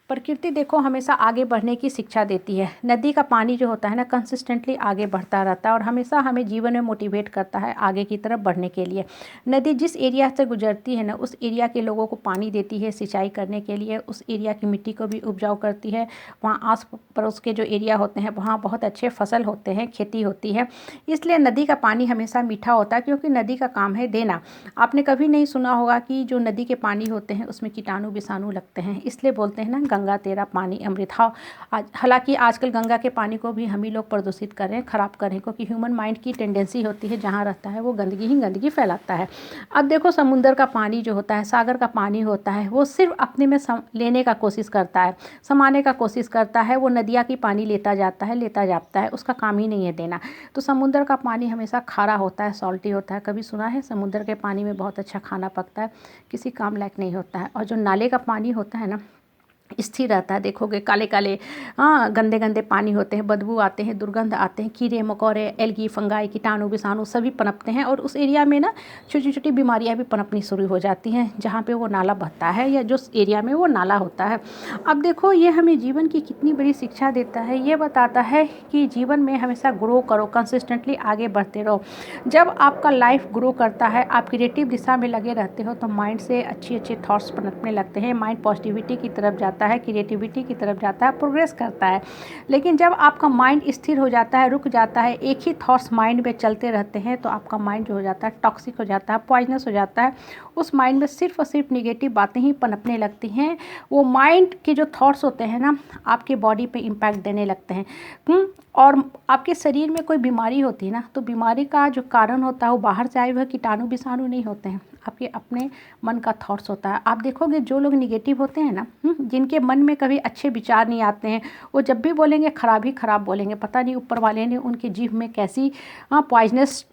प्रकृति देखो हमेशा आगे बढ़ने की शिक्षा देती है। नदी का पानी जो होता है ना कंसिस्टेंटली आगे बढ़ता रहता है और हमेशा हमें जीवन में मोटिवेट करता है आगे की तरफ बढ़ने के लिए। नदी जिस एरिया से गुजरती है ना उस एरिया के लोगों को पानी देती है सिंचाई करने के लिए, उस एरिया की मिट्टी को भी उपजाऊ करती है। वहाँ आस पड़ोस के जो एरिया होते हैं वहाँ बहुत अच्छे फसल होते हैं, खेती होती है। इसलिए नदी का पानी हमेशा मीठा होता है क्योंकि नदी का काम है देना। आपने कभी नहीं सुना होगा कि जो नदी के पानी होते हैं उसमें कीटाणु विषाणु लगते हैं, इसलिए बोलते हैं ना गंगा तेरा पानी अमृत। हाँ, हालांकि आजकल गंगा के पानी को भी हम ही लोग प्रदूषित कर रहे हैं, ख़राब कर रहे हैं, क्योंकि ह्यूमन माइंड की टेंडेंसी होती है जहाँ रहता है वो गंदगी ही गंदगी फैलाता है। अब देखो समुंदर का पानी जो होता है, सागर का पानी होता है, वो सिर्फ अपने में लेने का कोशिश करता है, समाने का कोशिश करता है। वो नदिया की पानी लेता जाता है, उसका काम ही नहीं है देना। तो समुंदर का पानी हमेशा खारा होता है, सॉल्टी होता है। कभी सुना है समुंदर के पानी में बहुत अच्छा खाना पकता है? किसी काम लायक नहीं होता है। और जो नाले का पानी होता है ना स्थिर रहता है। देखोगे काले काले गंदे गंदे पानी होते हैं, बदबू आते हैं, दुर्गंध आते हैं, कीड़े मकोड़े, एल्गी, फंगाई, कीटाणु विषाणु सभी पनपते हैं और उस एरिया में ना छोटी छोटी बीमारियां भी पनपनी शुरू हो जाती हैं जहाँ पे वो नाला बहता है या जो एरिया में वो नाला होता है। अब देखो ये हमें जीवन की कितनी बड़ी शिक्षा देता है। ये बताता है कि जीवन में हमेशा ग्रो करो, कंसिस्टेंटली आगे बढ़ते रहो। जब आपका लाइफ ग्रो करता है, आप क्रिएटिव दिशा में लगे रहते हो तो माइंड से अच्छे अच्छे थॉट्स पनपने लगते हैं, माइंड पॉजिटिविटी की तरफ जाता है, क्रिएटिविटी की तरफ जाता है, प्रोग्रेस करता है। लेकिन जब आपका माइंड स्थिर हो जाता है, रुक जाता है, एक ही थॉट्स माइंड में चलते रहते हैं तो आपका माइंड जो हो जाता है टॉक्सिक हो जाता है, पॉइजनस हो जाता है। उस माइंड में सिर्फ और सिर्फ निगेटिव बातें ही पनपने लगती हैं। वो माइंड के जो थॉट्स होते हैं ना आपके बॉडी पे इम्पैक्ट देने लगते हैं। और आपके शरीर में कोई बीमारी होती है ना तो बीमारी का जो कारण होता है वो बाहर से आए हुए कीटाणु विषाणु नहीं होते हैं, आपके अपने मन का थॉट्स होता है। आप देखोगे जो लोग निगेटिव होते हैं ना, जिनके मन में कभी अच्छे विचार नहीं आते हैं, वो जब भी बोलेंगे खराब ही खराब बोलेंगे। पता नहीं ऊपर वाले ने उनकी जीभ में कैसी पॉइजनस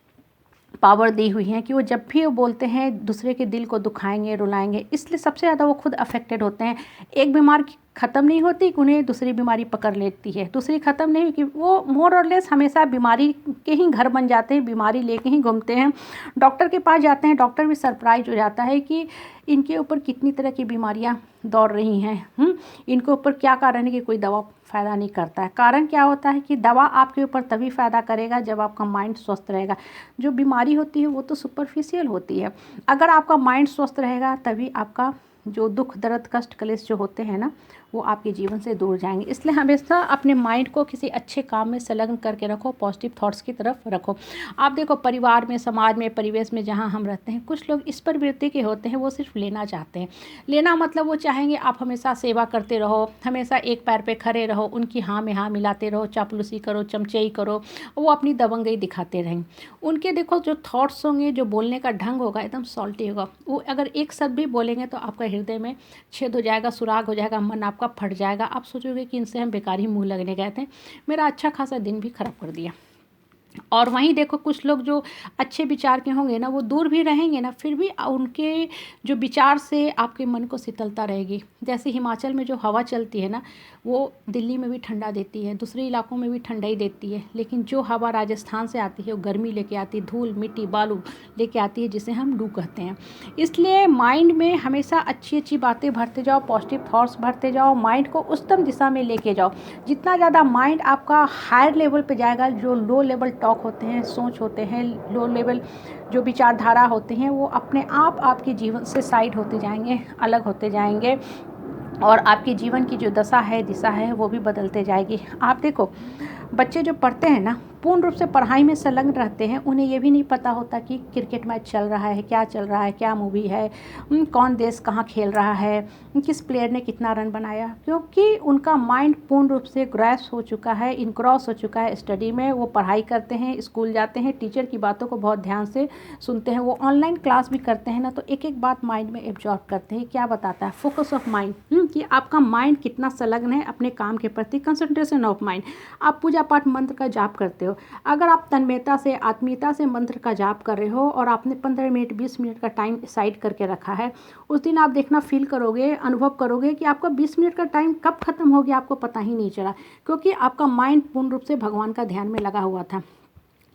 पावर दी हुई है कि वो जब भी वो बोलते हैं दूसरे के दिल को दुखाएंगे, रुलाएंगे। इसलिए सबसे ज़्यादा वो खुद अफेक्टेड होते हैं। एक बीमार ख़त्म नहीं होती कि उन्हें दूसरी बीमारी पकड़ लेती है, दूसरी ख़त्म नहीं कि वो मोर और लेस हमेशा बीमारी के ही घर बन जाते हैं, बीमारी लेके ही घूमते हैं। डॉक्टर के पास जाते हैं, डॉक्टर भी सरप्राइज हो जाता है कि इनके ऊपर कितनी तरह की बीमारियां दौड़ रही हैं। इनके ऊपर क्या कारण है कि कोई दवा फ़ायदा नहीं करता है। कारण क्या होता है कि दवा आपके ऊपर तभी फ़ायदा करेगा जब आपका माइंड स्वस्थ रहेगा। जो बीमारी होती है वो तो सुपरफिशियल होती है। अगर आपका माइंड स्वस्थ रहेगा तभी आपका जो दुख दर्द कष्ट क्लेश जो होते हैं ना वो आपके जीवन से दूर जाएंगे। इसलिए हमेशा अपने माइंड को किसी अच्छे काम में संलग्न करके रखो, पॉजिटिव थॉट्स की तरफ रखो। आप देखो परिवार में, समाज में, परिवेश में जहाँ हम रहते हैं, कुछ लोग इस प्रवृत्ति के होते हैं, वो सिर्फ लेना चाहते हैं। लेना मतलब वो चाहेंगे आप हमेशा सेवा करते रहो, हमेशा एक पैर पे खड़े रहो, उनकी हाँ में हाँ मिलाते रहो, चापलूसी करो, चमचई करो, वो अपनी दबंगई दिखाते रहेंगे। उनके देखो जो थॉट्स होंगे, जो बोलने का ढंग होगा एकदम सॉल्टी होगा। वो अगर एक शब्द भी बोलेंगे तो आपका हृदय में छेद हो जाएगा, सुराग हो जाएगा, मन आपका फट जाएगा। आप सोचोगे कि इनसे हम बेकार ही मुंह लगने गए थे, मेरा अच्छा खासा दिन भी खराब कर दिया। और वहीं देखो कुछ लोग जो अच्छे विचार के होंगे ना वो दूर भी रहेंगे ना, फिर भी उनके जो विचार से आपके मन को शीतलता रहेगी। जैसे हिमाचल में जो हवा चलती है ना वो दिल्ली में भी ठंडा देती है, दूसरे इलाकों में भी ठंडा ही देती है। लेकिन जो हवा राजस्थान से आती है वो गर्मी लेके आती है, धूल मिट्टी बालू लेके आती है, जिसे हम लू कहते हैं। इसलिए माइंड में हमेशा अच्छी अच्छी बातें भरते जाओ, पॉजिटिव थॉट्स भरते जाओ, माइंड को उच्चतम दिशा में लेके जाओ। जितना ज़्यादा माइंड आपका हायर लेवल पे जाएगा, जो लो लेवल टॉक होते हैं, सोच होते हैं, लो लेवल जो विचारधारा होते हैं, वो अपने आप आपके जीवन से साइड होते जाएंगे, अलग होते जाएंगे और आपके जीवन की जो दशा है, दिशा है, वो भी बदलते जाएगी। आप देखो बच्चे जो पढ़ते हैं ना पूर्ण रूप से पढ़ाई में संलग्न रहते हैं, उन्हें ये भी नहीं पता होता कि क्रिकेट मैच चल रहा है, क्या चल रहा है, क्या मूवी है, कौन देश कहाँ खेल रहा है, किस प्लेयर ने कितना रन बनाया, क्योंकि उनका माइंड पूर्ण रूप से ग्रैस्प हो चुका है, इनक्रॉस हो चुका है स्टडी में। वो पढ़ाई करते हैं, स्कूल जाते हैं, टीचर की बातों को बहुत ध्यान से सुनते हैं, वो ऑनलाइन क्लास भी करते हैं ना तो एक एक बात माइंड में एब्जॉर्ब करते हैं। क्या बताता है फोकस ऑफ माइंड, कि आपका माइंड कितना संलग्न है अपने काम के प्रति, कंसंट्रेशन ऑफ माइंड। आप पूजा पाठ मंत्र का जाप करते हो, अगर आप तन्मयता से, आत्मीयता से मंत्र का जाप कर रहे हो और आपने 15 मिनट 20 मिनट का टाइम साइड करके रखा है, उस दिन आप देखना फील करोगे, अनुभव करोगे कि आपका 20 मिनट का टाइम कब खत्म हो गया आपको पता ही नहीं चला, क्योंकि आपका माइंड पूर्ण रूप से भगवान का ध्यान में लगा हुआ था।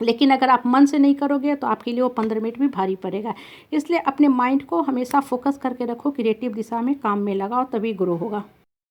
लेकिन अगर आप मन से नहीं करोगे तो आपके लिए वो 15 मिनट भी भारी पड़ेगा। इसलिए अपने माइंड को हमेशा फोकस करके रखो, क्रिएटिव दिशा में काम में लगाओ, तभी ग्रो होगा।